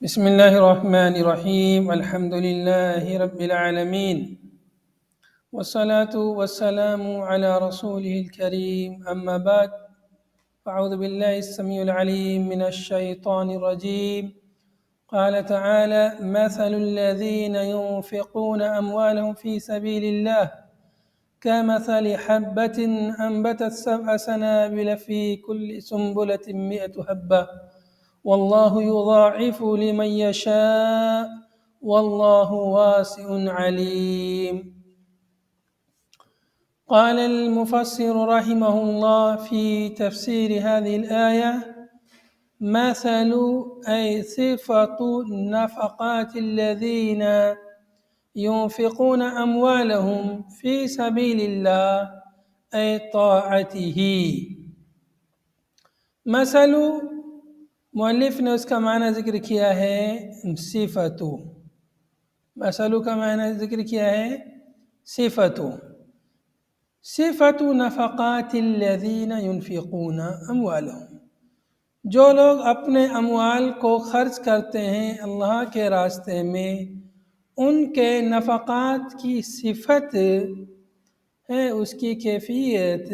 بسم الله الرحمن الرحيم الحمد لله رب العالمين والصلاة والسلام على رسوله الكريم أما بعد أعوذ بالله السميع العليم من الشيطان الرجيم قال تعالى مثل الذين ينفقون أموالهم في سبيل الله كمثل حبة أنبتت 7 سنابل في كل سنبلة 100 حبة والله يضاعف لمن يشاء والله واسع عليم. قال المفسر رحمه الله في تفسير هذه الآية مثل أي صفة نفقات الذين ينفقون أموالهم في سبيل الله أي طاعته. مثل مؤلف نے اس کا معنی ذکر کیا ہے صفت. مثل کا معنی ذکر کیا ہے صفت. صفت نفقات الذین ينفقون اموالهم، جو لوگ اپنے اموال کو خرچ کرتے ہیں اللہ کے راستے میں، ان کے نفقات کی صفت ہے، اس کی کیفیت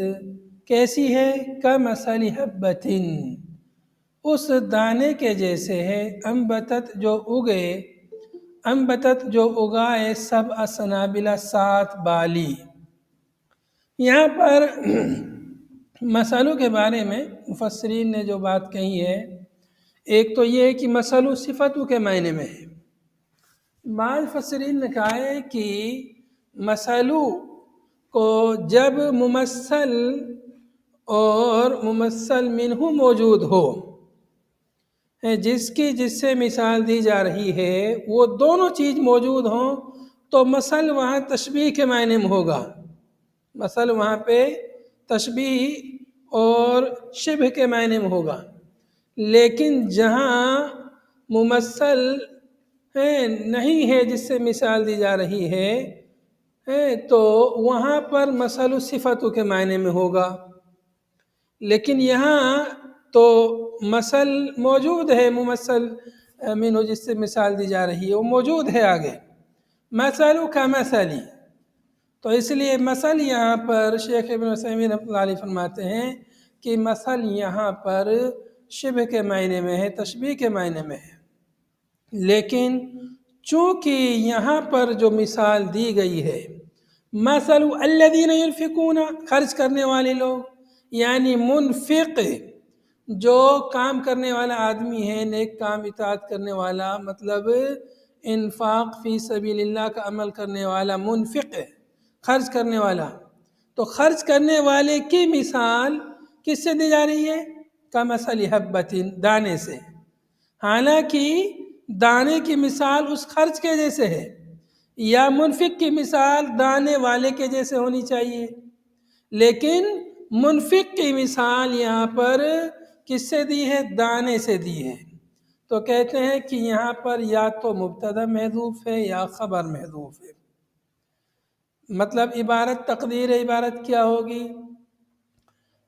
کیسی ہے؟ کمثل حبۃ، اس دانے کے جیسے ہے، انبتت جو اگائے 7 سنابل 7 بالی. یہاں پر مثلو کے بارے میں مفسرین نے جو بات کہی ہے، ایک تو یہ ہے کہ مثلو صفتو کے معنی میں ہے. بعض مفسرین نے کہا ہے کہ مثلو کو جب ممثل اور ممثل منہ موجود ہو، جس سے مثال دی جا رہی ہے، وہ دونوں چیز موجود ہوں تو مثل وہاں تشبیہ کے معنی میں ہوگا. مثل وہاں پہ تشبیہ اور شبہ کے معنی میں ہوگا. لیکن جہاں ممثل نہیں ہے جس سے مثال دی جا رہی ہے تو وہاں پر مثل صفتوں کے معنی میں ہوگا. لیکن یہاں تو مثل موجود ہے، ممثل منہ جس سے مثال دی جا رہی ہے وہ موجود ہے آگے. مثل کا مثلی، تو اس لیے مثل یہاں پر شیخ ابن عثیمین رحمۃ اللہ علیہ فرماتے ہیں کہ مثل یہاں پر شبہ کے معنی میں ہے، تشبیہ کے معنی میں ہے. لیکن چونکہ یہاں پر جو مثال دی گئی ہے مثل الذین ينفقون، خرچ کرنے والے لوگ، یعنی منفق جو کام کرنے والا آدمی ہے، نیک کام اطاعت کرنے والا، مطلب انفاق فی سبیل اللہ کا عمل کرنے والا منفق ہے، خرچ کرنے والا. تو خرچ کرنے والے کی مثال کس سے دی جا رہی ہے؟ کمثل حبۃ، دانے سے. حالانکہ دانے کی مثال اس خرچ کے جیسے ہے، یا منفق کی مثال دانے والے کے جیسے ہونی چاہیے. لیکن منفق کی مثال یہاں پر کس سے دی ہے؟ دانے سے دی ہے. تو کہتے ہیں کہ یہاں پر یا تو مبتدا محذوف ہے یا خبر محذوف ہے. مطلب عبارت، تقدیر عبارت کیا ہوگی؟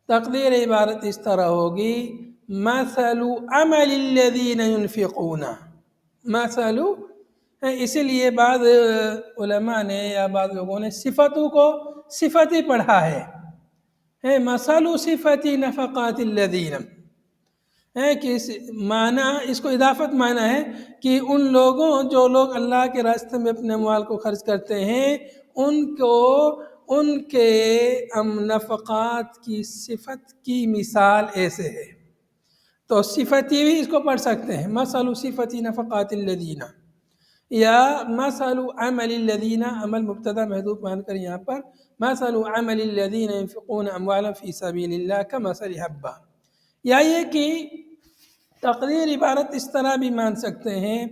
تقدیر عبارت اس طرح ہوگی مثل عمل الذین ينفقون. مثل، اسی لیے بعض علماء نے یا بعض لوگوں نے صفتوں کو صفتی پڑھا ہے. مثل صفت نفقات الذین ہے کہ معنی، اس کو اضافت معنی ہے کہ ان لوگوں، جو لوگ اللہ کے راستے میں اپنے اموال کو خرچ کرتے ہیں، ان کے نفقات کی صفت کی مثال ایسے ہے. تو صفتی بھی اس کو پڑھ سکتے ہیں، مثل صفت نفقات الذین، یا مثل عمل الذین، عمل مبتدا محذوف مان کر یہاں پر مثل عمل الذین ينفقون اموالا فی سبیل اللہ کمثل حبہ. یا یہ کہ تقدیر عبارت اس طرح بھی مان سکتے ہیں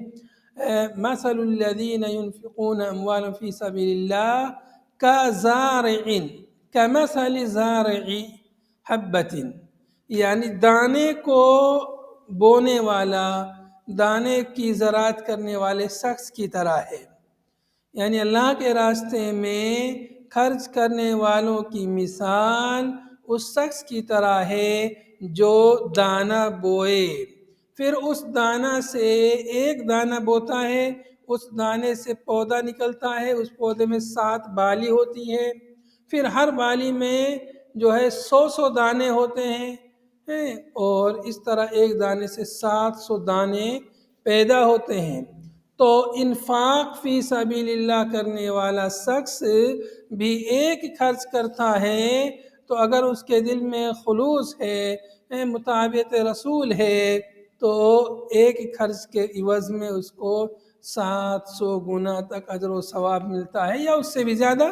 مثل الذین ينفقون اموالا فی سبیل اللہ کزارع، کمثل زارع حبۃ، یعنی دانے کو بونے والا، دانے کی زراعت کرنے والے شخص کی طرح ہے. یعنی اللہ کے راستے میں خرچ کرنے والوں کی مثال اس شخص کی طرح ہے جو دانہ بوئے پھر اس دانہ سے ایک دانہ بوتا ہے، اس دانے سے پودا نکلتا ہے، اس پودے میں 7 بالی ہوتی ہیں، پھر ہر بالی میں جو ہے 100 دانے ہوتے ہیں، اور اس طرح ایک دانے سے 700 دانے پیدا ہوتے ہیں۔ تو انفاق فی سبیل اللہ کرنے والا شخص بھی ایک خرچ کرتا ہے تو اگر اس کے دل میں خلوص ہے، مطابقت رسول ہے، تو ایک خرچ کے عوض میں اس کو 700 گنا تک اجر و ثواب ملتا ہے، یا اس سے بھی زیادہ،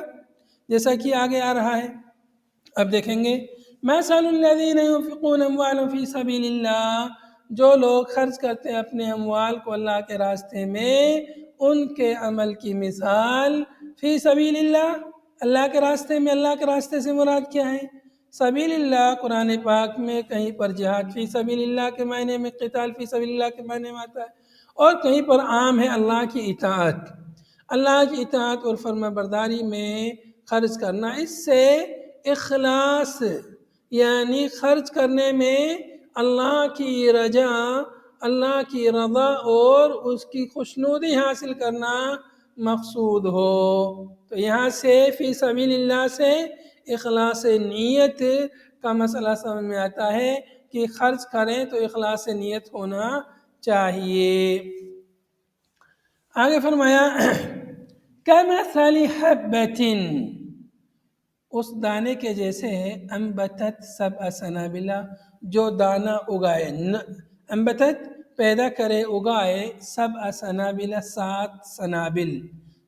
جیسا کہ آگے آ رہا ہے۔ اب دیکھیں گے، مثل الذین ينفقون اموالهم فی سبیل اللہ، جو لوگ خرچ کرتے ہیں اپنے اموال کو اللہ کے راستے میں، ان کے عمل کی مثال فی سبیل اللہ، اللہ کے راستے میں، اللہ کے راستے سے مراد کیا ہے؟ سبیل اللہ قرآن پاک میں کہیں پر جہاد فی سبیل اللہ کے معنی میں، قتال فی سبیل اللہ کے معنی میں آتا ہے، اور کہیں پر عام ہے اللہ کی اطاعت، اللہ کی اطاعت اور فرما برداری میں خرچ کرنا۔ اس سے اخلاص، یعنی خرچ کرنے میں اللہ کی رجا، اللہ کی رضا اور اس کی خوشنودی حاصل کرنا مقصود ہو۔ تو یہاں سے فی سبیل اللہ سے اخلاص نیت کا مسئلہ سمجھ میں آتا ہے کہ خرچ کریں تو اخلاص نیت ہونا چاہیے۔ آگے فرمایا کمثل حبۃ، اس دانے کے جیسے ہے، انبتت 7 سنابل، جو دانہ اگائے، انبتت پیدا کرے، اگائے، 7 سنابل 7 سنابل،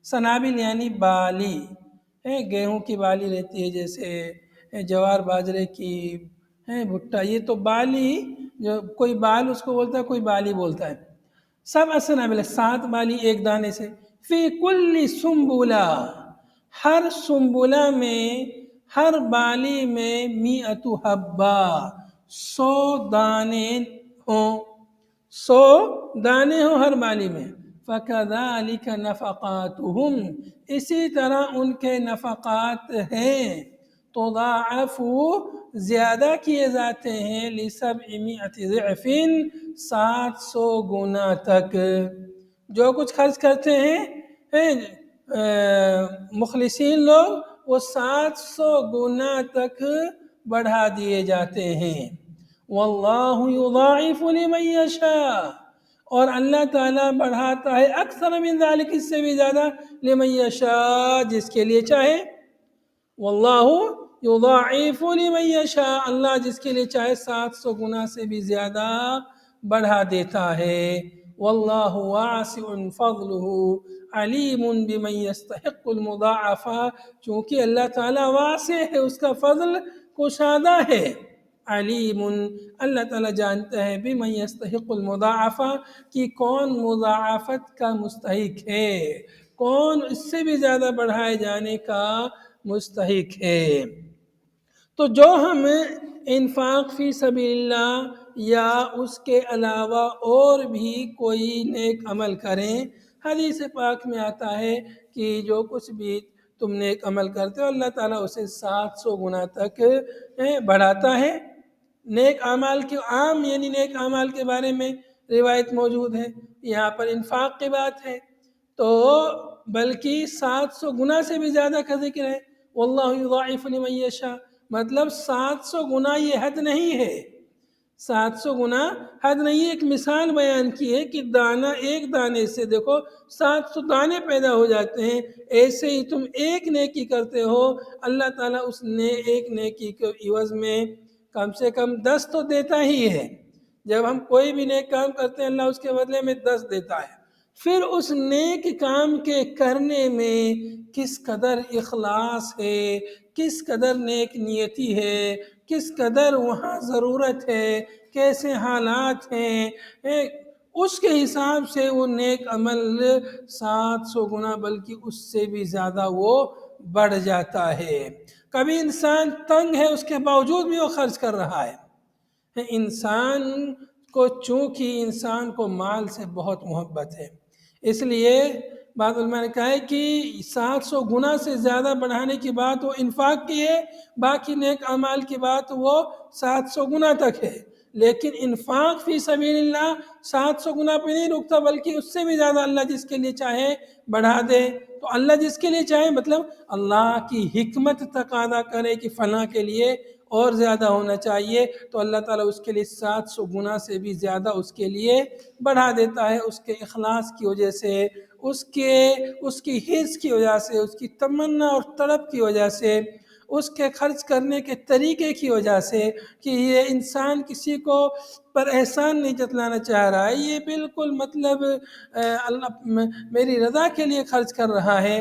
سنابل یعنی بالی، گیہوں کی بالی رہتی ہے، جیسے جوار باجرے کی، بھٹا، یہ تو بالی، جو کوئی بال اس کو بولتا ہے، کوئی بالی بولتا ہے۔ 7 سنابل 7 بالی ایک دانے سے، فی کل سنبلہ، ہر سنبلہ میں، ہر بالی میں، 100 حبہ، 100 دانے ہوں، 100 دانے ہوں ہر بالی میں۔ فَكَذَلِكَ نَفَقَاتُهُمْ، اسی طرح ان کے نفقات ہیں، تضاعف، زیادہ کیے جاتے ہیں، ل700 ضعف، 700 گنا تک۔ جو کچھ خرچ کرتے ہیں مخلصین لوگ، وہ 700 گنا تک بڑھا دیے جاتے ہیں۔ واللہ یضاعف لمن یشاء، اور اللہ تعالیٰ بڑھاتا ہے اکثر من ذالک، اس سے بھی زیادہ، لمن یشاء، جس کے لیے چاہے۔ واللہ یضاعف لمن یشاء، اللہ جس کے لیے چاہے 700 گنا سے بھی زیادہ بڑھا دیتا ہے۔ واللہ واسع فضلہ علیم بمن یستحق المضاعفہ، چونکہ اللہ تعالیٰ واسع ہے، اس کا فضل کشادہ ہے، علیم، اللہ تعالیٰ جانتا ہے، بمن یستحق المضاعفہ، کہ کون مضاعفت کا مستحق ہے، کون اس سے بھی زیادہ بڑھائے جانے کا مستحق ہے۔ تو جو ہم انفاق فی سبیل اللہ یا اس کے علاوہ اور بھی کوئی نیک عمل کریں، حدیث پاک میں آتا ہے کہ جو کچھ بھی تم نیک عمل کرتے ہو، اللہ تعالیٰ اسے 700 گنا تک بڑھاتا ہے۔ نیک اعمال کے عام، یعنی نیک اعمال کے بارے میں روایت موجود ہے، یہاں پر انفاق کی بات ہے، تو بلکہ 700 گنا سے بھی زیادہ کا ذکر ہے۔ واللہ یضاعف لمن یشاء، مطلب 700 گنا یہ حد نہیں ہے، 700 گنا حد نہیں ہے۔ ایک مثال بیان کی ہے کہ دانہ، ایک دانے سے دیکھو 700 دانے پیدا ہو جاتے ہیں، ایسے ہی تم ایک نیکی کرتے ہو، اللہ تعالیٰ اس ایک نیکی کے عوض میں کم سے کم 10 تو دیتا ہی ہے۔ جب ہم کوئی بھی نیک کام کرتے ہیں، اللہ اس کے بدلے میں 10 دیتا ہے۔ پھر اس نیک کام کے کرنے میں کس قدر اخلاص ہے، کس قدر نیک نیتی ہے، کس قدر وہاں ضرورت ہے، کیسے حالات ہیں، اس کے حساب سے وہ نیک عمل 700 گنا بلکہ اس سے بھی زیادہ وہ بڑھ جاتا ہے۔ کبھی انسان تنگ ہے، اس کے باوجود بھی وہ خرچ کر رہا ہے۔ انسان کو، چونکہ انسان کو مال سے بہت محبت ہے، اس لیے بعض علماء نے کہا ہے کہ 700 گنا سے زیادہ بڑھانے کی بات وہ انفاق کی ہے، باقی نیک اعمال کی بات وہ 700 گنا تک ہے۔ لیکن انفاق فی سبیل اللہ 700 گنا پہ نہیں رکتا، بلکہ اس سے بھی زیادہ اللہ جس کے لیے چاہے بڑھا دے۔ تو اللہ جس کے لیے چاہے مطلب اللہ کی حکمت تقاضا کرے کہ فلاں کے لیے اور زیادہ ہونا چاہیے، تو اللہ تعالیٰ اس کے لیے 700 گنا سے بھی زیادہ اس کے لیے بڑھا دیتا ہے، اس کے اخلاص کی وجہ سے، اس کی حرص کی وجہ سے، اس کی تمنا اور طلب کی وجہ سے، اس کے خرچ کرنے کے طریقے کی وجہ سے، کہ یہ انسان کسی کو پر احسان نہیں جتلانا چاہ رہا ہے، یہ بالکل مطلب اللہ میری رضا کے لیے خرچ کر رہا ہے،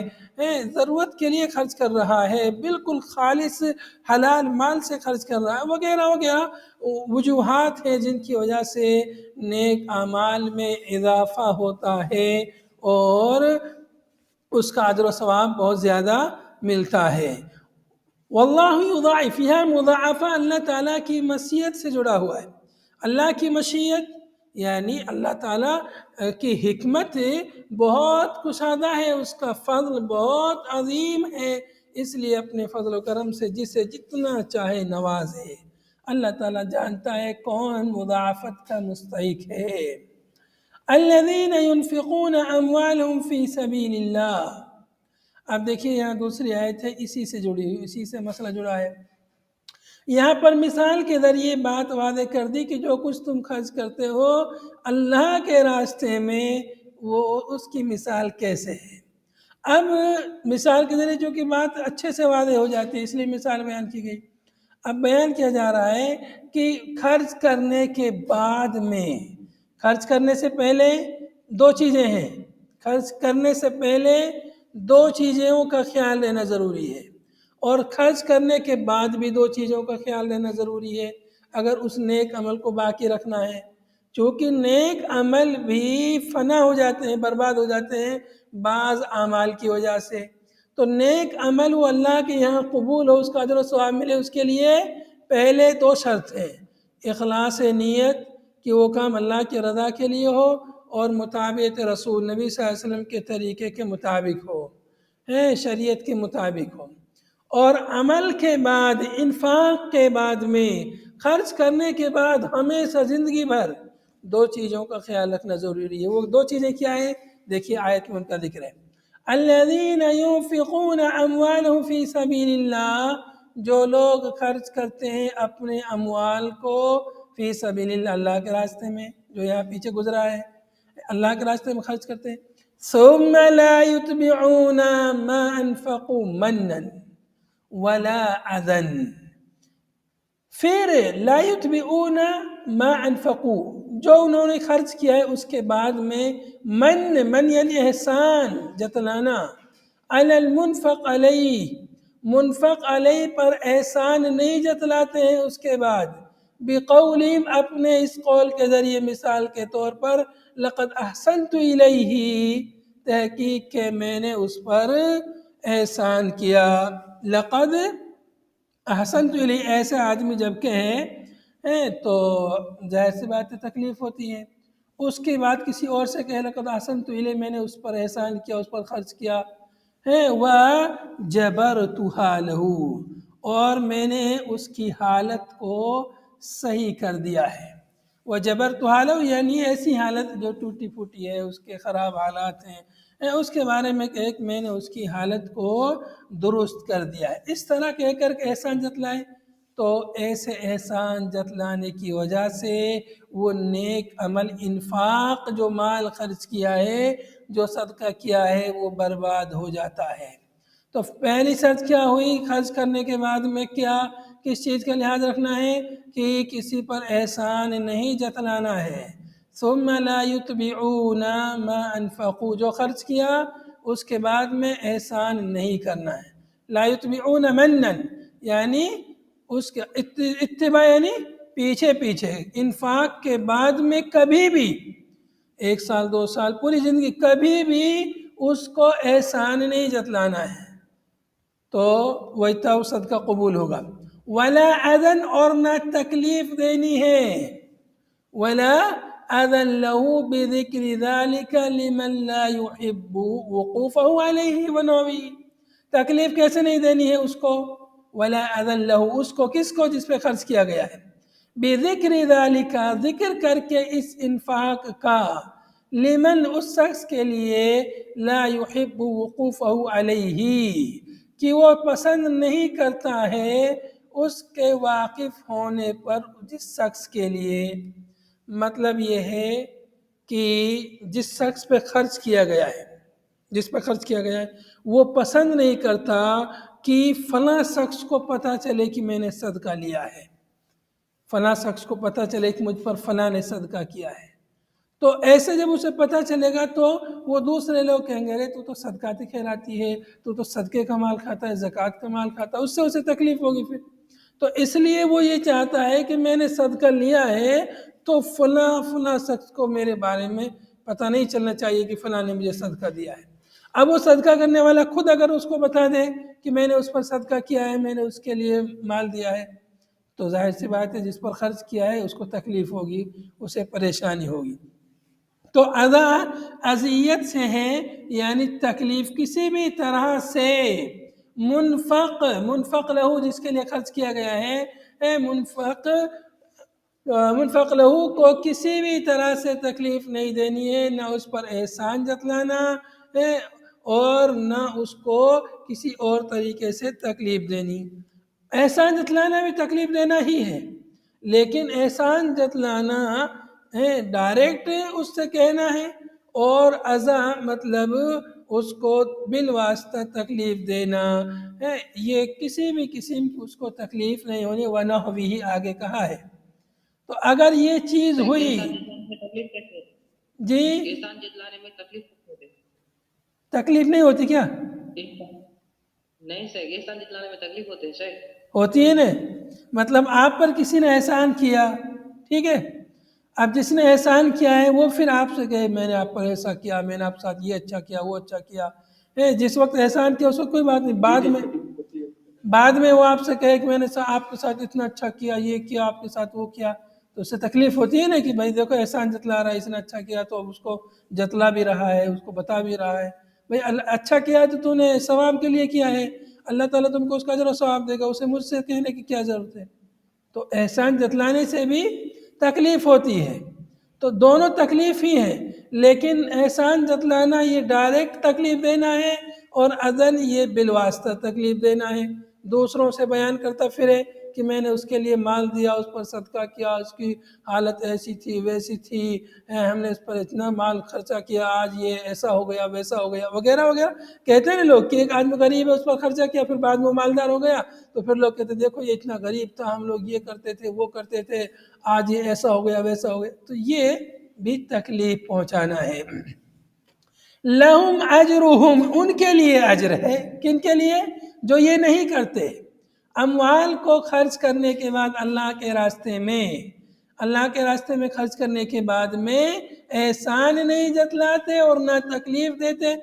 ضرورت کے لیے خرچ کر رہا ہے، بالکل خالص حلال مال سے خرچ کر رہا ہے، وغیرہ وغیرہ وجوہات ہیں جن کی وجہ سے نیک اعمال میں اضافہ ہوتا ہے اور اس کا اجر و ثواب بہت زیادہ ملتا ہے۔ واللہ یضاعف، یہ مضاعفہ اللہ تعالیٰ کی مشیت سے جڑا ہوا ہے۔ اللہ کی مشیت یعنی اللہ تعالیٰ کی حکمت بہت کشادہ ہے، اس کا فضل بہت عظیم ہے، اس لیے اپنے فضل و کرم سے جسے جتنا چاہے نوازے۔ اللہ تعالیٰ جانتا ہے کون مضاعفت کا مستحق ہے۔ الذین ينفقون اموالهم فی سبیل اللہ۔ اب دیکھیے یہاں دوسری آیت ہے، اسی سے جڑی ہوئی، اسی سے مسئلہ جڑا ہے۔ یہاں پر مثال کے ذریعے بات واضح کر دی کہ جو کچھ تم خرچ کرتے ہو اللہ کے راستے میں، وہ اس کی مثال کیسے ہے۔ اب مثال کے ذریعے جو کہ بات اچھے سے واضح ہو جاتی ہے، اس لیے مثال بیان کی گئی۔ اب بیان کیا جا رہا ہے کہ خرچ کرنے کے بعد میں، خرچ کرنے سے پہلے دو چیزیں ہیں، خرچ کرنے سے پہلے دو چیزوں کا خیال لینا ضروری ہے، اور خرچ کرنے کے بعد بھی دو چیزوں کا خیال لینا ضروری ہے اگر اس نیک عمل کو باقی رکھنا ہے، چونکہ نیک عمل بھی فنا ہو جاتے ہیں، برباد ہو جاتے ہیں بعض اعمال کی وجہ سے۔ تو نیک عمل وہ اللہ کے یہاں قبول ہو، اس کا اجر و ثواب ملے، اس کے لیے پہلے دو شرط ہیں: اخلاص نیت کہ وہ کام اللہ کی رضا کے لیے ہو، اور مطابقت رسول نبی صلی اللہ علیہ وسلم کے طریقے کے مطابق ہو، شریعت کے مطابق ہو۔ اور عمل کے بعد، انفاق کے بعد میں، خرچ کرنے کے بعد ہمیشہ زندگی بھر دو چیزوں کا خیال رکھنا ضروری ہے۔ وہ دو چیزیں کیا ہیں؟ دیکھیے آیت میں ان کا ذکر ہے۔ الذین ينفقون اموالهم فی سبیل اللہ، جو لوگ خرچ کرتے ہیں اپنے اموال کو فی سبیل اللہ، اللہ کے راستے میں، جو یہاں پیچھے گزرا ہے، اللہ کے راستے میں خرچ کرتے ہیں۔ ثم لا يتبعون ما انفقوا منا ولا اذى، پھر لا يتبعون ما انفقوا، جو انہوں نے خرچ کیا ہے اس کے بعد میں، من یعنی احسان جتلانا، علی المنفق علیہ، منفق علیہ پر احسان نہیں جتلاتے ہیں اس کے بعد، بقولہم، اپنے اس قول کے ذریعے، مثال کے طور پر، لقد احسنت الیہ، تحقیق کہ میں نے اس پر احسان کیا۔ لقد احسنت الیہ، ایسے آدمی جب کہے تو ظاہر سی بات ہے تکلیف ہوتی ہے۔ اس کے بعد کسی اور سے کہے لقد احسنت الیہ، میں نے اس پر احسان کیا، اس پر خرچ کیا، وَجَبَرْتُهَا لَهُ، اور میں نے اس کی حالت کو صحیح کر دیا ہے۔ وَجَبَرْتُهَا لَهُ یعنی ایسی حالت جو ٹوٹی پھوٹی ہے، اس کے خراب حالات ہیں، اس کے بارے میں کہ میں نے اس کی حالت کو درست کر دیا ہے، اس طرح کہہ کر کے احسان جتلائے، تو ایسے احسان جتلانے کی وجہ سے وہ نیک عمل، انفاق، جو مال خرچ کیا ہے، جو صدقہ کیا ہے، وہ برباد ہو جاتا ہے۔ تو پہلی شرط کیا ہوئی خرچ کرنے کے بعد میں؟ کیا کس چیز کا لحاظ رکھنا ہے؟ کہ کسی پر احسان نہیں جتلانا ہے۔ ثم لا يتبعون ما انفقوا، جو خرچ کیا اس کے بعد میں احسان نہیں کرنا ہے۔ لا يتبعون منا یعنی اس کے اتباع یعنی پیچھے پیچھے، انفاق کے بعد میں کبھی بھی، 1 سال 2 سال پوری زندگی کبھی بھی اس کو احسان نہیں جتلانا ہے، تو وہی تو صدقہ قبول ہوگا۔ ولا اذن، اور نہ تکلیف دینی ہے، ولا اذن له بذکر ذلك لمن لا يحب وقوفه علیہ ونوی، تکلیف کیسے نہیں دینی ہے اس کو؟ ولا اذن له، اس کو، کس کو؟ جس پہ خرچ کیا گیا ہے، بذکر ذالک، ذکر کر کے اس انفاق کا، لمن اس شخص کے لیے، لا یحب وقوفہ علیہ کہ وہ پسند نہیں کرتا ہے اس کے واقف ہونے پر، جس شخص کے لیے، مطلب یہ ہے کہ جس شخص پہ خرچ کیا گیا ہے، جس پہ خرچ کیا گیا ہے وہ پسند نہیں کرتا کہ فلاں شخص کو پتہ چلے کہ میں نے صدقہ لیا ہے، فلاں شخص کو پتہ چلے کہ مجھ پر فلاں نے صدقہ کیا ہے۔ تو ایسے جب اسے پتہ چلے گا تو وہ دوسرے لوگ کہیں گے ارے تو صدقاتی خیراتی ہے، تو صدقے کا مال کھاتا ہے، زکوٰۃ کا مال کھاتا ہے، اس سے اسے تکلیف ہوگی پھر۔ تو اس لیے وہ یہ چاہتا ہے کہ میں نے صدقہ لیا ہے تو فلاں شخص کو میرے بارے میں پتہ نہیں چلنا چاہیے کہ فلاں نے مجھے صدقہ دیا ہے۔ اب وہ صدقہ کرنے والا خود اگر اس کو بتا دے کہ میں نے اس پر صدقہ کیا ہے، میں نے اس کے لیے مال دیا ہے، تو ظاہر سی بات ہے جس پر خرچ کیا ہے اس کو تکلیف ہوگی، اسے پریشانی ہوگی۔ تو اذا اذیت سے ہے، یعنی تکلیف کسی بھی طرح سے، منفق لہو جس کے لیے خرچ کیا گیا ہے، منفق لہو کو کسی بھی طرح سے تکلیف نہیں دینی ہے، نہ اس پر احسان جتلانا ہے اور نہ اس کو کسی اور طریقے سے تکلیف دینی۔ احسان جتلانا بھی تکلیف دینا ہی ہے، لیکن احسان جتلانا ڈائریکٹ اس سے کہنا ہے، اور ازا مطلب اس کو بالواسطہ تکلیف دینا ہے، یہ کسی بھی قسم کی اس کو تکلیف نہیں ہونی، وَنَحْوِهِ آگے کہا ہے۔ تو اگر یہ چیز ہوئی، جی احسان جتلانے میں تکلیف ہوتی، تکلیف نہیں ہوتی کیا؟ نہیں سر، احسان جتلانے میں تکلیف ہوتی ہے سر، ہوتی ہے نا، مطلب آپ پر کسی نے احسان کیا، ٹھیک ہے، اب جس نے احسان کیا ہے وہ پھر آپ سے کہے میں نے آپ پر ایسا کیا، میں نے آپ ساتھ یہ اچھا کیا، وہ اچھا کیا، جس وقت احسان کیا اس وقت کوئی بات نہیں، بعد میں وہ آپ سے کہے کہ میں نے آپ کے ساتھ اتنا اچھا کیا، یہ کیا آپ کے ساتھ، وہ کیا، تو اس سے تکلیف ہوتی ہے نا کہ بھائی دیکھو احسان جتلا رہا ہے، اس نے اچھا کیا تو اب اس کو جتلا بھی رہا ہے، اس کو بتا بھی رہا ہے، بھائی اچھا کیا ہے تو نے ثواب کے لیے کیا ہے، اللہ تعالیٰ تم کو اس کا اجر و ثواب دے گا، اسے مجھ سے کہنے کی کیا ضرورت ہے۔ تو احسان جتلانے سے بھی تکلیف ہوتی ہے، تو دونوں تکلیف ہی ہیں، لیکن احسان جتلانا یہ ڈائریکٹ تکلیف دینا ہے، اور عدل یہ بالواسطہ تکلیف دینا ہے، دوسروں سے بیان کرتا پھرے کہ میں نے اس کے لیے مال دیا، اس پر صدقہ کیا، اس کی حالت ایسی تھی ویسی تھی، ہم نے اس پر اتنا مال خرچہ کیا، آج یہ ایسا ہو گیا ویسا ہو گیا وغیرہ وغیرہ، کہتے ہیں نا لوگ کہ ایک آدمی غریب ہے اس پر خرچہ کیا، پھر بعد میں مالدار ہو گیا تو پھر لوگ کہتے ہیں دیکھو یہ اتنا غریب تھا، ہم لوگ یہ کرتے تھے وہ کرتے تھے، آج یہ ایسا ہو گیا ویسا ہو گیا، تو یہ بھی تکلیف پہنچانا ہے۔ لہم اجرہم ان کے لیے اجر ہے، کن کے لیے؟ جو یہ نہیں کرتے، اموال کو خرچ کرنے کے بعد اللہ کے راستے میں خرچ کرنے کے بعد میں احسان نہیں جتلاتے اور نہ تکلیف دیتے،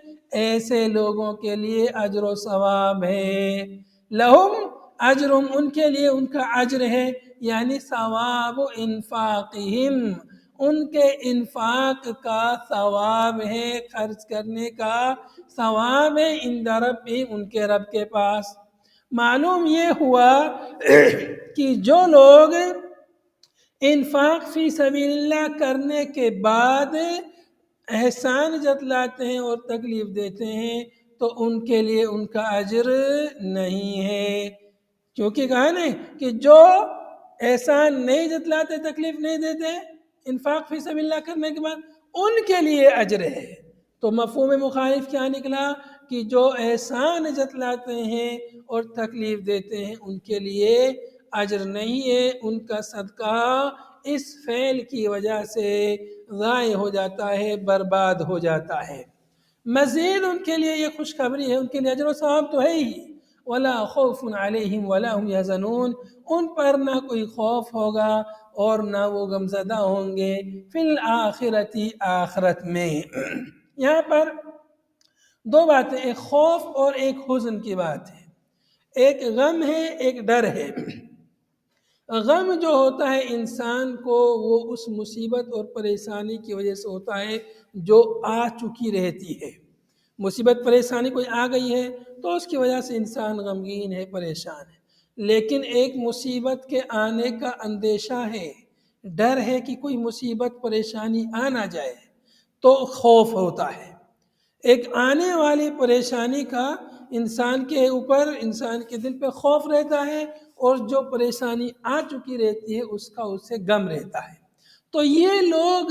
ایسے لوگوں کے لیے اجر و ثواب ہے۔ لہم اجرہم ان کے لیے ان کا اجر ہے، یعنی ثواب انفاقہم ان کے انفاق کا ثواب ہے، خرچ کرنے کا ثواب ہے، عند ربہم ان کے رب کے پاس۔ معلوم یہ ہوا کہ جو لوگ انفاق فی سبیل اللہ کرنے کے بعد احسان جتلاتے ہیں اور تکلیف دیتے ہیں تو ان کے لیے ان کا اجر نہیں ہے، کیونکہ کہا نا کہ جو احسان نہیں جتلاتے تکلیف نہیں دیتے انفاق فی سبیل اللہ کرنے کے بعد ان کے لیے اجر ہے۔ تو مفہوم مخالف کیا نکلا کہ جو احسان جتلاتے ہیں اور تکلیف دیتے ہیں ان کے لیے اجر نہیں ہے، ان کا صدقہ اس فعل کی وجہ سے ضائع ہو جاتا ہے، برباد ہو جاتا ہے۔ مزید ان کے لیے یہ خوشخبری ہے، ان کے لیے اجر و ثواب تو ہے ہی، وَلَا خَوْفٌ عَلَيْهِمْ وَلَا هُمْ يَحْزَنُونَ ان پر نہ کوئی خوف ہوگا اور نہ وہ غمزدہ ہوں گے، فی الآخرتی آخرت میں۔ یہاں پر دو باتیں، ایک خوف اور ایک حزن کی بات ہے، ایک غم ہے ایک ڈر ہے۔ غم جو ہوتا ہے انسان کو وہ اس مصیبت اور پریشانی کی وجہ سے ہوتا ہے جو آ چکی رہتی ہے، مصیبت پریشانی کوئی آ گئی ہے تو اس کی وجہ سے انسان غمگین ہے، پریشان ہے۔ لیکن ایک مصیبت کے آنے کا اندیشہ ہے، ڈر ہے کہ کوئی مصیبت پریشانی آ نہ جائے، تو خوف ہوتا ہے۔ ایک آنے والی پریشانی کا انسان کے اوپر، انسان کے دل پہ خوف رہتا ہے، اور جو پریشانی آ چکی رہتی ہے اس کا اس سے غم رہتا ہے۔ تو یہ لوگ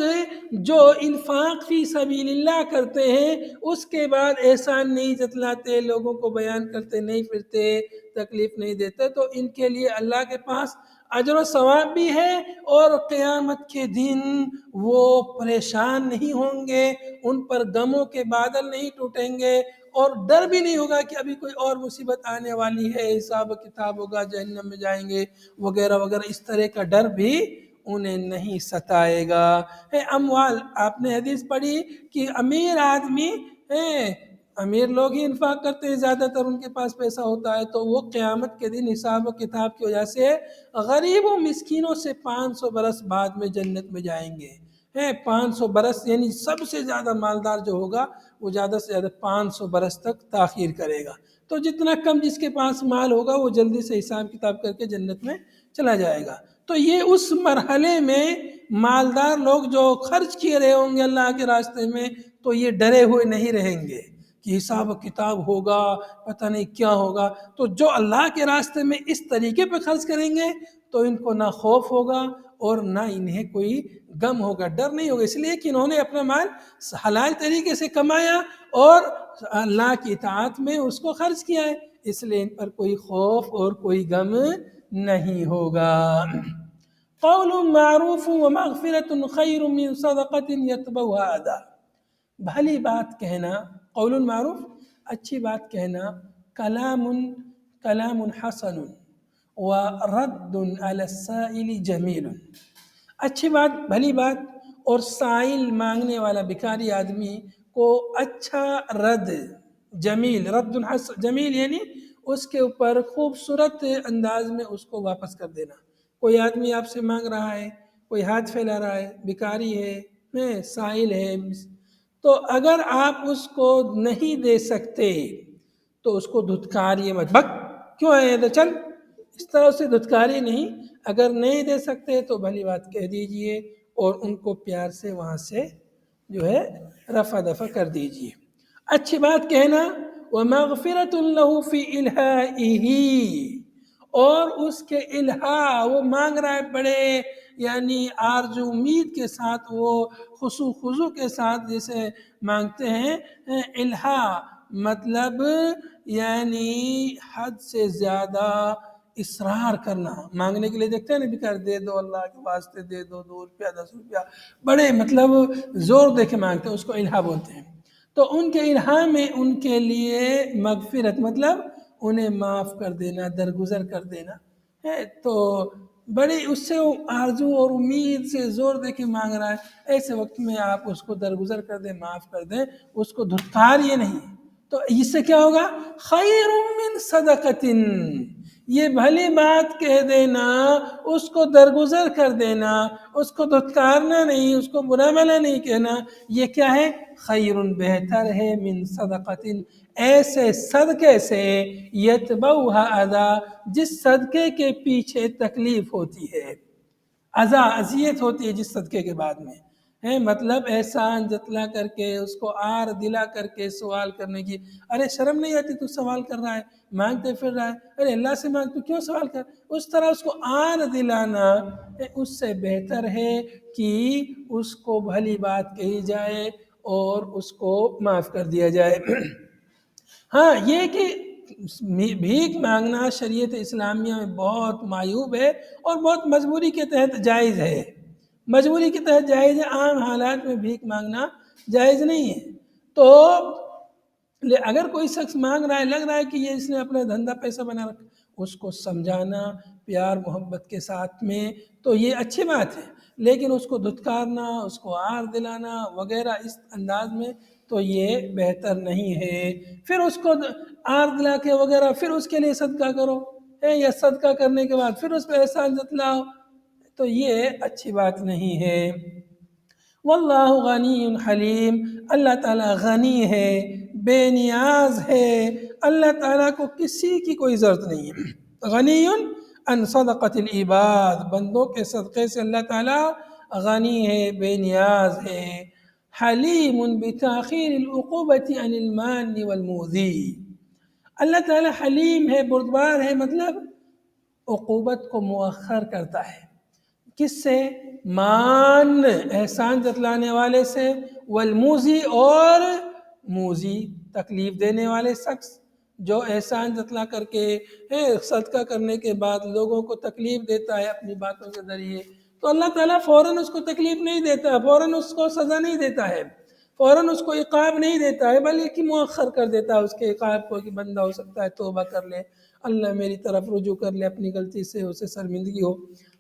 جو انفاق فی سبیل اللہ کرتے ہیں، اس کے بعد احسان نہیں جتلاتے، لوگوں کو بیان کرتے نہیں پھرتے، تکلیف نہیں دیتے، تو ان کے لیے اللہ کے پاس اجر و ثواب بھی ہے، اور قیامت کے دن وہ پریشان نہیں ہوں گے، ان پر غموں کے بادل نہیں ٹوٹیں گے، اور ڈر بھی نہیں ہوگا کہ ابھی کوئی اور مصیبت آنے والی ہے، حساب و کتاب ہوگا، جہنم میں جائیں گے وغیرہ وغیرہ، اس طرح کا ڈر بھی انہیں نہیں ستائے گا۔ اموال، آپ نے حدیث پڑھی کہ امیر آدمی امیر لوگ ہی انفاق کرتے ہیں، زیادہ تر ان کے پاس پیسہ ہوتا ہے، تو وہ قیامت کے دن حساب و کتاب کی وجہ سے غریب و مسکینوں سے 500 برس بعد میں جنت میں جائیں گے۔ 500 برس یعنی سب سے زیادہ مالدار جو ہوگا وہ زیادہ سے زیادہ 500 برس تک تاخیر کرے گا، تو جتنا کم جس کے پاس مال ہوگا وہ جلدی سے حساب کتاب کر کے جنت میں چلا جائے گا۔ تو یہ اس مرحلے میں مالدار لوگ جو خرچ کیے رہے ہوں گے اللہ کے راستے میں، تو یہ ڈرے ہوئے نہیں رہیں گے کہ حساب و کتاب ہوگا، پتہ نہیں کیا ہوگا۔ تو جو اللہ کے راستے میں اس طریقے پہ خرچ کریں گے تو ان کو نہ خوف ہوگا اور نہ انہیں کوئی غم ہوگا، ڈر نہیں ہوگا، اس لیے کہ انہوں نے اپنا مال حلال طریقے سے کمایا اور اللہ کی اطاعت میں اس کو خرچ کیا ہے، اس لیے ان پر کوئی خوف اور کوئی غم نہیں ہوگا۔ قول معروف ومغفرت خیر من صدقۃ یتبعها اذی، بھلی بات کہنا، قول معروف اچھی بات کہنا، کلام حسن ورد علی السائل جمیل، اچھی بات، بھلی بات، اور سائل مانگنے والا بھکاری آدمی کو اچھا رد، جمیل، رد حسن، جمیل یعنی اس کے اوپر خوبصورت انداز میں اس کو واپس کر دینا۔ کوئی آدمی آپ سے مانگ رہا ہے، کوئی ہاتھ پھیلا رہا ہے، بھکاری ہے، سائل ہے، تو اگر آپ اس کو نہیں دے سکتے تو اس کو دھتکاریے مت، بک کیوں ہے تو چل، اس طرح سے دھتکاریے نہیں، اگر نہیں دے سکتے تو بھلی بات کہہ دیجئے اور ان کو پیار سے وہاں سے جو ہے رفع دفع کر دیجئے۔ اچھی بات کہنا، وَمَغْفِرَةٌ لَهُ فِي إِلْحَائِهِ، اور اس کے الہا، وہ مانگ رہا ہے بڑے یعنی آرزو امید کے ساتھ، وہ خضوع کے ساتھ جیسے مانگتے ہیں، الہا مطلب یعنی حد سے زیادہ اصرار کرنا، مانگنے کے لیے دیکھتے ہیں نا، بھکار دے دو اللہ کے واسطے، دے دو 2 روپیہ 10 روپیہ، بڑے مطلب زور دے کے مانگتے ہیں، اس کو الہا بولتے ہیں۔ تو ان کے الہا میں ان کے لیے مغفرت مطلب انہیں معاف کر دینا، درگزر کر دینا ہے، تو بڑی اس سے آرزو اور امید سے زور دے کے مانگ رہا ہے، ایسے وقت میں آپ اس کو درگزر کر دیں، معاف کر دیں، اس کو دھتکاریے نہیں، تو اس سے کیا ہوگا؟ خیر من صدقۃ، یہ بھلی بات کہہ دینا، اس کو درگزر کر دینا، اس کو دھتکارنا نہیں، اس کو برا بھلا نہیں کہنا، یہ کیا ہے؟ خیر، بہتر ہے، من صدقۃ، ایسے صدقے سے، یتبعها اذی، جس صدقے کے پیچھے تکلیف ہوتی ہے، اذیت ہوتی ہے جس صدقے کے بعد میں ہے، مطلب احسان جتلا کر کے، اس کو آر دلا کر کے سوال کرنے کی، ارے شرم نہیں آتی تو سوال کر رہا ہے، مانگتے پھر رہا ہے، ارے اللہ سے مانگ تو کیوں سوال کر، اس طرح اس کو آر دلانا اس سے بہتر ہے کہ اس کو بھلی بات کہی جائے اور اس کو معاف کر دیا جائے۔ ہاں، یہ کہ بھیک مانگنا شریعت اسلامیہ میں بہت معیوب ہے اور بہت مجبوری کے تحت جائز ہے، مجبوری کے تحت جائز ہے، عام حالات میں بھیک مانگنا جائز نہیں ہے۔ تو اگر کوئی شخص مانگ رہا ہے، لگ رہا ہے کہ یہ اس نے اپنا دھندا پیسہ بنا رکھا، اس کو سمجھانا پیار محبت کے ساتھ میں، تو یہ اچھی بات ہے، لیکن اس کو دھتکارنا، اس کو آر دلانا وغیرہ اس انداز میں تو یہ بہتر نہیں ہے۔ پھر اس کو آر دلا کے وغیرہ پھر اس کے لیے صدقہ کرو، یا صدقہ کرنے کے بعد پھر اس پہ احسان جتلاؤ، تو یہ اچھی بات نہیں ہے۔ واللہ غنی حلیم، اللہ تعالیٰ غنی ہے، بے نیاز ہے، اللہ تعالیٰ کو کسی کی کوئی ضرورت نہیں ہے۔ غنی عن صدقۃ العباد، بندوں کے صدقے سے اللہ تعالیٰ غنی ہے، بے نیاز ہے۔ حلیم بتاخیر العقوبۃ عن المان والمؤذی، اللہ تعالیٰ حلیم ہے، بردبار ہے، مطلب عقوبت کو مؤخر کرتا ہے۔ کس سے؟ مان، احسان جتلانے والے سے، والموزی، اور موزی، تکلیف دینے والے شخص جو احسان جتلا کر کے صدقہ کرنے کے بعد لوگوں کو تکلیف دیتا ہے اپنی باتوں کے ذریعے، تو اللہ تعالیٰ فوراً اس کو تکلیف نہیں دیتا، فوراً اس کو سزا نہیں دیتا ہے، فوراً اس کو عقاب نہیں دیتا ہے، بلکہ مؤخر کر دیتا ہے اس کے عقاب کو، کہ بندہ ہو سکتا ہے توبہ کر لے، اللہ میری طرف رجوع کر لے، اپنی غلطی سے اسے شرمندگی ہو۔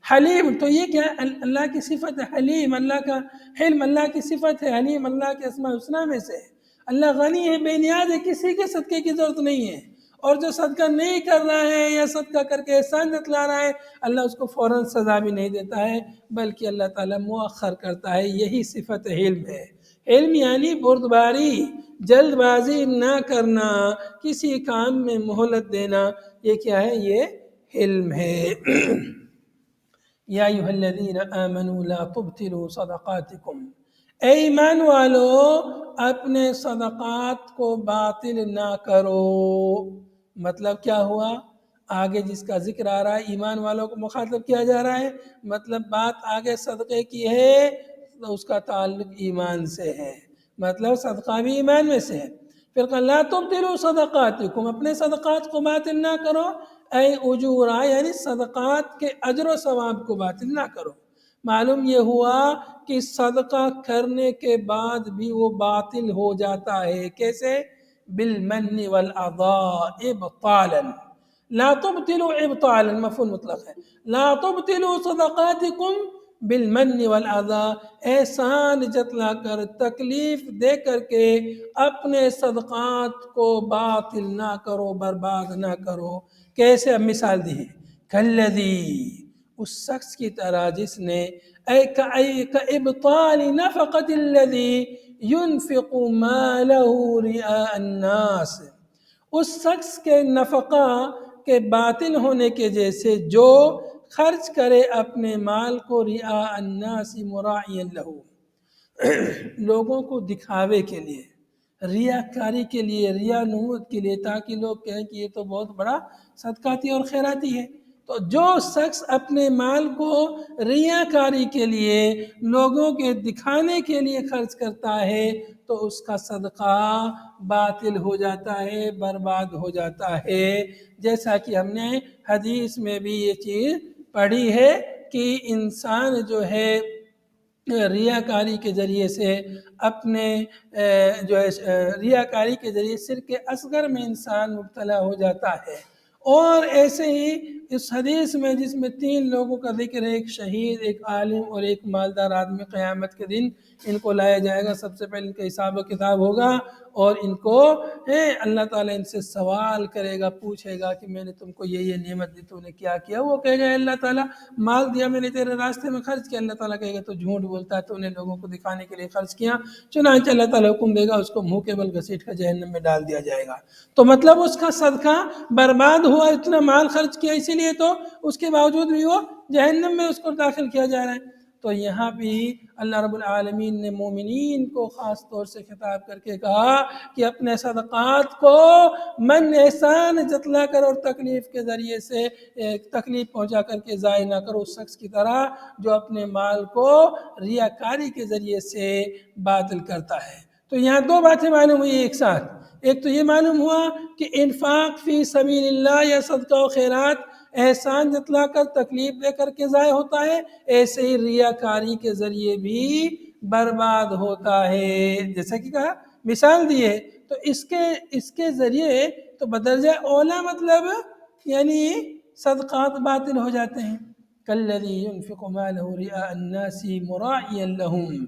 حلیم، تو یہ کیا ہے؟ اللہ کی صفت ہے حلیم، اللہ کا حلم اللہ کی صفت ہے، حلیم اللہ کے اسماء الحسنی میں سے ہے۔ اللہ غنی ہے، بے نیاز ہے، کسی کے صدقے کی ضرورت نہیں ہے، اور جو صدقہ نہیں کر رہا ہے یا صدقہ کر کے احسان جتلا رہا ہے، اللہ اس کو فوراً سزا بھی نہیں دیتا ہے، بلکہ اللہ تعالیٰ مؤخر کرتا ہے۔ یہی صفت علم ہے۔ علم یعنی بردباری، جلد بازی نہ کرنا، کسی کام میں مہلت دینا، یہ کیا ہے؟ یہ علم ہے۔ یا ایھا الذین آمنوا لا تبطلوا صدقاتکم، اے ایمان والو اپنے صدقات کو باطل نہ کرو۔ مطلب کیا ہوا؟ آگے جس کا ذکر آ رہا ہے ایمان والوں کو مخاطب کیا جا رہا ہے، مطلب بات آگے صدقے کی ہے تو اس کا تعلق ایمان سے ہے، مطلب صدقہ بھی ایمان میں سے ہے۔ پھر کہا لا تبطلوا صدقاتکم، اپنے صدقات کو باطل نہ کرو، اے اجورا، یعنی صدقات کے اجر و ثواب کو باطل نہ کرو۔ معلوم یہ ہوا کہ صدقہ کرنے کے بعد بھی وہ باطل ہو جاتا ہے، کیسے؟ بالمن والاعضاء ابطالا، لا تبطلوا ابطالا، مفعول مطلق ہے، لا تبطلوا صدقاتکم بالمن والاذى، احسان جتلا کر، تکلیف دے کر کے اپنے صدقات کو باطل نہ کرو، برباد نہ کرو۔ کیسے؟ اب مثال دی ہے، کالذی، اس شخص کی طرح جس نے کابطال نفقۃ الذی ينفق مالہ رئاء الناس، اس شخص کے نفقہ کے باطل ہونے کے جیسے جو خرچ کرے اپنے مال کو رئاء الناس مراعیا لہ، لوگوں کو دکھاوے کے لیے، ریاکاری کے لیے، ریا نمود کے لیے، تاکہ لوگ کہیں کہ یہ تو بہت بڑا صدقاتی اور خیراتی ہے۔ تو جو شخص اپنے مال کو ریاکاری کے لیے، لوگوں کے دکھانے کے لیے خرچ کرتا ہے تو اس کا صدقہ باطل ہو جاتا ہے، برباد ہو جاتا ہے۔ جیسا کہ ہم نے حدیث میں بھی یہ چیز پڑھی ہے کہ انسان جو ہے ریاکاری کے ذریعے سے اپنے جو ہے ریاکاری کے ذریعے شرک اصغر میں انسان مبتلا ہو جاتا ہے۔ اور ایسے ہی اس حدیث میں جس میں 3 لوگوں کا ذکر ہے، ایک شہید، ایک عالم اور ایک مالدار آدمی، قیامت کے دن ان کو لایا جائے گا، سب سے پہلے ان کا حساب و کتاب ہوگا، اور ان کو اللہ تعالیٰ ان سے سوال کرے گا، پوچھے گا کہ میں نے تم کو یہ نعمت دی، تو نے کیا کیا؟ وہ کہے گا اللہ تعالیٰ مال دیا میں نے تیرے راستے میں خرچ کیا۔ اللہ تعالیٰ کہے گا تو جھوٹ بولتا ہے، تو نے لوگوں کو دکھانے کے لیے خرچ کیا۔ چنانچہ اللہ تعالیٰ حکم دے گا اس کو منہ کے بل گھسیٹ کر جہنم میں ڈال دیا جائے گا۔ تو مطلب اس کا صدقہ برباد ہوا، اتنا مال خرچ کیا اسی لیے، تو اس کے باوجود بھی وہ جہنم میں اس کو داخل کیا جا رہا ہے۔ تو یہاں بھی اللہ رب العالمین نے مومنین کو خاص طور سے خطاب کر کے کہا کہ اپنے صدقات کو من احسان جتلا کر اور تکلیف کے ذریعے سے تکلیف پہنچا کر کے ضائع نہ کرو، اس شخص کی طرح جو اپنے مال کو ریاکاری کے ذریعے سے باطل کرتا ہے۔ تو یہاں 2 باتیں معلوم ہوئی ایک ساتھ۔ ایک تو یہ معلوم ہوا کہ انفاق فی سبیل اللہ یا صدقہ و خیرات احسان جتلا کر، تکلیف دے کر کے ضائع ہوتا ہے، ایسے ہی ریاکاری کے ذریعے بھی برباد ہوتا ہے، جیسا کہ کہا، مثال دی ہے۔ تو اس کے ذریعے تو بدرجہ اولا مطلب یعنی صدقات باطل ہو جاتے ہیں۔ کالذی ينفق مالہ رئاء الناس مراعیا لهم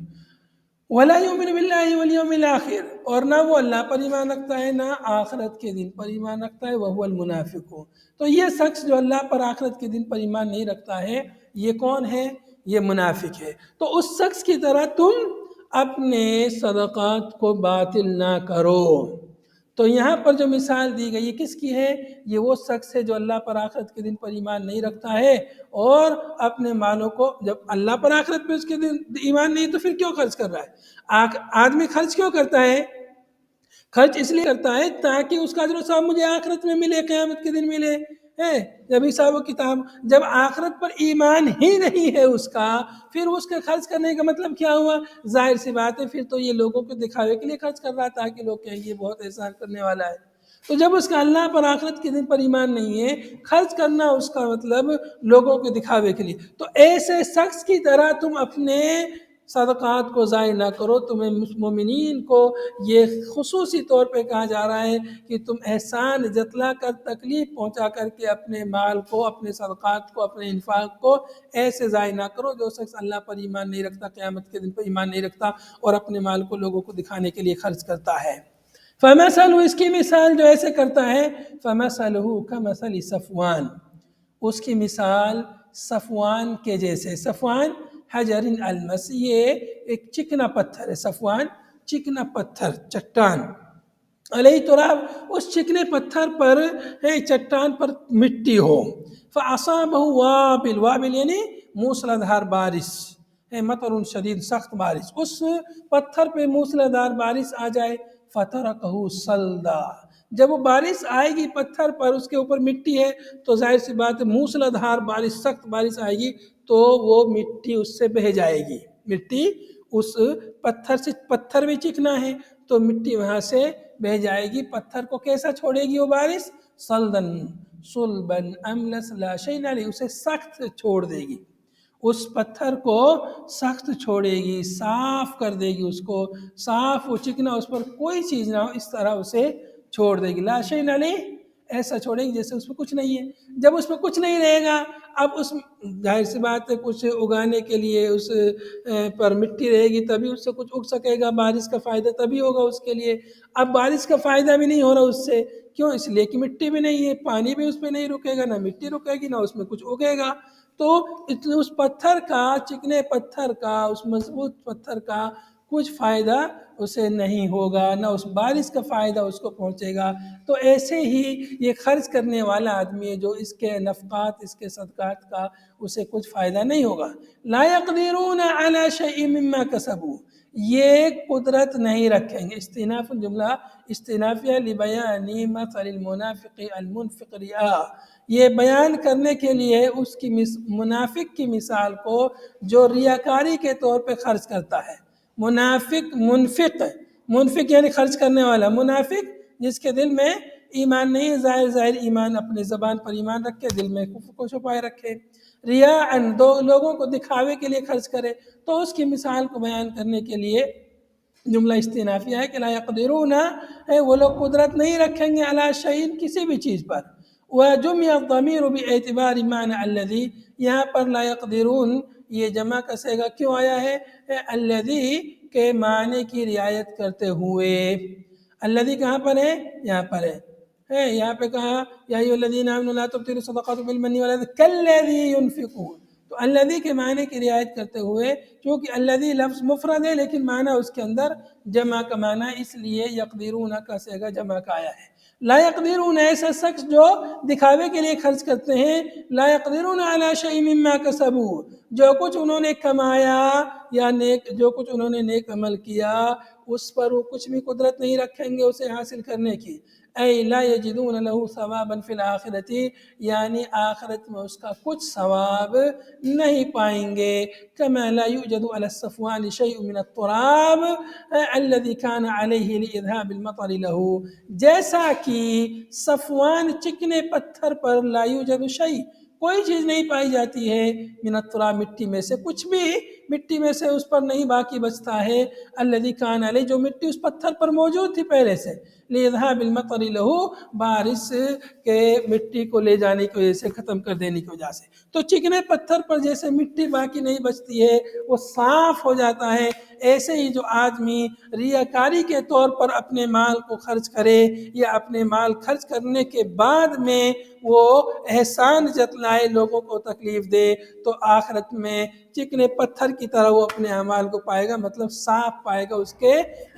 ولا یؤمن باللہ والیوم الآخر، اور نہ وہ اللہ پر ایمان رکھتا ہے، نہ آخرت کے دن پر ایمان رکھتا ہے، وہو المنافق۔ تو یہ شخص جو اللہ پر، آخرت کے دن پر ایمان نہیں رکھتا ہے، یہ کون ہے؟ یہ منافق ہے۔ تو اس شخص کی طرح تم اپنے صدقات کو باطل نہ کرو، تو یہاں پر جو مثال دی گئی یہ کس کی ہے؟ یہ وہ شخص ہے جو اللہ پر آخرت کے دن پر ایمان نہیں رکھتا ہے اور اپنے مالوں کو، جب اللہ پر آخرت پہ اس کے دن ایمان نہیں تو پھر کیوں خرچ کر رہا ہے؟ آدمی خرچ کیوں کرتا ہے؟ خرچ اس لیے کرتا ہے تاکہ اس کا اجر و ثواب مجھے آخرت میں ملے، قیامت کے دن ملے، جب حساب و کتاب، جب آخرت پر ایمان ہی نہیں ہے اس کا، پھر اس کے خرچ کرنے کا مطلب کیا ہوا؟ ظاہر سی بات ہے پھر تو یہ لوگوں کو دکھاوے کے لیے خرچ کر رہا تاکہ لوگ کہیں یہ بہت احسان کرنے والا ہے۔ تو جب اس کا اللہ پر آخرت کے دن پر ایمان نہیں ہے، خرچ کرنا اس کا مطلب لوگوں کے دکھاوے کے لیے، تو ایسے شخص کی طرح تم اپنے صدقات کو ضائع نہ کرو۔ تمہیں مومنین کو یہ خصوصی طور پہ کہا جا رہا ہے کہ تم احسان جتلا کر، تکلیف پہنچا کر کے اپنے مال کو، اپنے صدقات کو، اپنے انفاق کو ایسے ضائع نہ کرو۔ جو شخص اللہ پر ایمان نہیں رکھتا، قیامت کے دن پر ایمان نہیں رکھتا اور اپنے مال کو لوگوں کو دکھانے کے لیے خرچ کرتا ہے، فَمَثَلُ، اس کی مثال جو ایسے کرتا ہے، فَمَثَلُهُ كَمَثَلِ صفوان، اس کی مثال صفوان کے جیسے۔ صفوان حجر المس، یہ ایک چکنا پتھر ہے۔ صفوان چکنا پتھر، چٹان، علیہ تراب، اس چکنے پتھر پر، چٹان پر مٹی ہو، فَأَصَابَهُ وَابِلٌ، وابل یعنی موسلادھار بارش، مطر شدید، سخت بارش، اس پتھر پہ موسلادھار بارش آ جائے، فَتَرَكَهُ صَلْدًا، جب وہ بارش آئے گی پتھر پر، اس کے اوپر مٹی ہے تو ظاہر سی بات ہے موسلادھار بارش، سخت بارش آئے گی تو وہ مٹی اس سے بہہ جائے گی، مٹی اس پتھر سے، پتھر بھی چکنا ہے تو مٹی وہاں سے بہہ جائے گی۔ پتھر کو کیسا چھوڑے گی وہ بارش؟ صلدن صلبن املس لا شیء علیہ، اسے سخت چھوڑ دے گی، اس پتھر کو سخت چھوڑے گی، صاف کر دے گی، اس کو صاف، وہ چکنا، اس پر کوئی چیز نہ ہو، اس طرح اسے چھوڑ دے گی، لا شیء علیہ، ایسا چھوڑے گی جیسے اس میں کچھ نہیں ہے۔ جب اس میں کچھ نہیں رہے گا، اب اس ظاہر سی بات ہے کچھ اگانے کے لیے اس پر مٹی رہے گی تبھی اس سے کچھ اگ سکے گا، بارش کا فائدہ تبھی ہوگا اس کے لیے۔ اب بارش کا فائدہ بھی نہیں ہو رہا اس سے، کیوں؟ اس لیے کہ مٹی بھی نہیں ہے، پانی بھی اس پہ نہیں رکے گا، نہ مٹی رکے گی، نہ اس میں کچھ اگے گا۔ تو اس پتھر کا، چکنے پتھر کا، اس مضبوط پتھر کا کچھ فائدہ اسے نہیں ہوگا، نہ اس بارش کا فائدہ اس کو پہنچے گا۔ تو ایسے ہی یہ خرچ کرنے والا آدمی ہے جو اس کے نفقات، اس کے صدقات کا اسے کچھ فائدہ نہیں ہوگا۔ لا يقدرون على شيء مما كسبوا، یہ قدرت نہیں رکھیں گے۔ استئناف جملہ استئنافیہ لبیان مثل المنافق المنفق رئاء، یہ بیان کرنے کے لیے اس کی منافق کی مثال کو جو ریاکاری کے طور پہ خرچ کرتا ہے۔ منافق، منفق، منفق یعنی خرچ کرنے والا، منافق جس کے دل میں ایمان نہیں ہے، ظاہر ایمان، اپنے زبان پر ایمان رکھے، دل میں کفر کو چھپائے رکھے، ریاء، دو لوگوں کو دکھاوے کے لیے خرچ کرے، تو اس کی مثال کو بیان کرنے کے لیے جملہ استئنافیہ ہے کہ لا يقدرون، وہ لوگ قدرت نہیں رکھیں گے، علی شیء، کسی بھی چیز پر۔ وجمع الضمیر باعتبار معنی الذی، یہاں پر لا يقدرون یہ جمع کا صیغہ کیوں آیا ہے؟ الذی کے معنی کی رعایت کرتے ہوئے۔ الذی کہاں پر ہے؟ یہاں پر ہے، یہاں پہ کہا یا ایھا الذین آمنوا لا تبطلوا صدقاتکم بالمن والأذى کالذی ينفقون، تو الذی کے معنی کی رعایت کرتے ہوئے، کیونکہ الذی لفظ مفرد ہے لیکن معنی اس کے اندر جمع کا معنی، اس لیے یقدرون کا صیغہ جمع کا آیا ہے۔ لا یقدرون، ایسا شخص جو دکھاوے کے لیے خرچ کرتے ہیں، لا یقدرون علی شیء مما کسبوا، جو کچھ انہوں نے کمایا یا جو کچھ انہوں نے نیک عمل کیا اس پر وہ کچھ بھی قدرت نہیں رکھیں گے اسے حاصل کرنے کی۔ اے لا یجدون له ثوابا فی الآخرۃ، یعنی آخرت میں اس کا کچھ ثواب نہیں پائیں گے۔ کما لا یوجد علی الصفوان شیء من التراب الذي كان علیہ لإذهاب المطر له، جیسا کہ صفوان چکنے پتھر پر لا یوجد شیء، کوئی چیز نہیں پائی جاتی ہے، من التراب، مٹی میں سے کچھ بھی مٹی میں سے اس پر نہیں باقی بچتا ہے، الذی کان علیہ، جو مٹی اس پتھر پر موجود تھی پہلے سے، لِإِذْهَابِ الْمَطَرِ لَهُ، بارش کے مٹی کو لے جانے کی وجہ سے، ختم کر دینے کی وجہ سے۔ تو چکنے پتھر پر جیسے مٹی باقی نہیں بچتی ہے، وہ صاف ہو جاتا ہے، ایسے ہی جو آدمی ریاکاری کے طور پر اپنے مال کو خرچ کرے یا اپنے مال خرچ کرنے کے بعد میں وہ احسان جتلائے، لوگوں کو تکلیف دے، تو آخرت میں چکنے پتھر کی طرح وہ اپنے اعمال کو پائے گا، مطلب صاف پائے گا، اس کے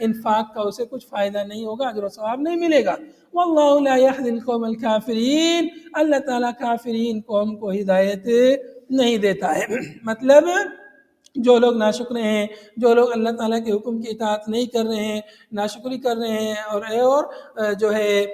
انفاق کا اسے کچھ فائدہ نہیں ہوگا، اجر و ثواب نہیں ملے گا۔ واللہ لا یہدی القوم الکافرین، اللہ تعالیٰ کافرین قوم کو ہدایت نہیں دیتا ہے۔ مطلب جو لوگ ناشکر ہیں، جو لوگ اللہ تعالیٰ کے حکم کی اطاعت نہیں کر رہے ہیں، ناشکری کر رہے ہیں، اور جو ہے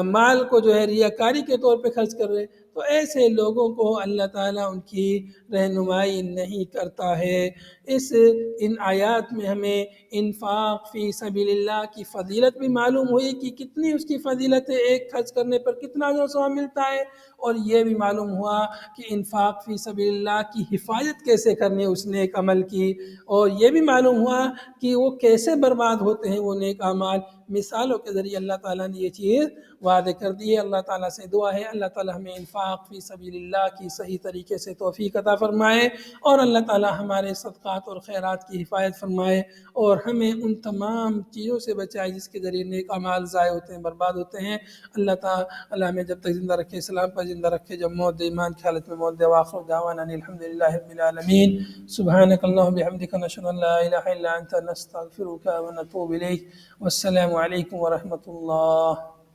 مال کو جو ہے ریاکاری کے طور پہ خرچ کر رہے ہیں، تو ایسے لوگوں کو اللہ تعالیٰ ان کی رہنمائی نہیں کرتا ہے۔ ان آیات میں ہمیں انفاق فی سبیل اللہ کی فضیلت بھی معلوم ہوئی کہ کتنی اس کی فضیلت ہے، ایک خرچ کرنے پر کتنا اجر و ثواب ملتا ہے، اور یہ بھی معلوم ہوا کہ انفاق فی سبیل اللہ کی حفاظت کیسے کرنی ہے اس نیک عمل کی، اور یہ بھی معلوم ہوا کہ وہ کیسے برباد ہوتے ہیں وہ نیک اعمال۔ مثالوں کے ذریعے اللہ تعالیٰ نے یہ چیز واضح کر دی ہے۔ اللہ تعالیٰ سے دعا ہے اللہ تعالیٰ ہمیں انفاق فی سبیل اللہ کی صحیح طریقے سے توفیق عطا فرمائے، اور اللہ تعالیٰ ہمارے صدقات اور خیرات کی حفاظت فرمائے، اور ہمیں ان تمام چیزوں سے بچائے جس کے ذریعے نیک اعمال ضائع ہوتے ہیں، برباد ہوتے ہیں۔ اللہ تعالیٰ ہمیں جب تک زندہ رکھے، اسلام پر زندہ رکھے، جب موت دے ایمان کی حالت میں موت دے۔ وآخر دعوانا ان الحمدللہ رب العالمین۔ سبحانک اللہم بحمدک، نشہد ان لا الہ الا انت، نستغفرک ونتوب الیک۔ والسلام علیکم ورحمۃ اللہ۔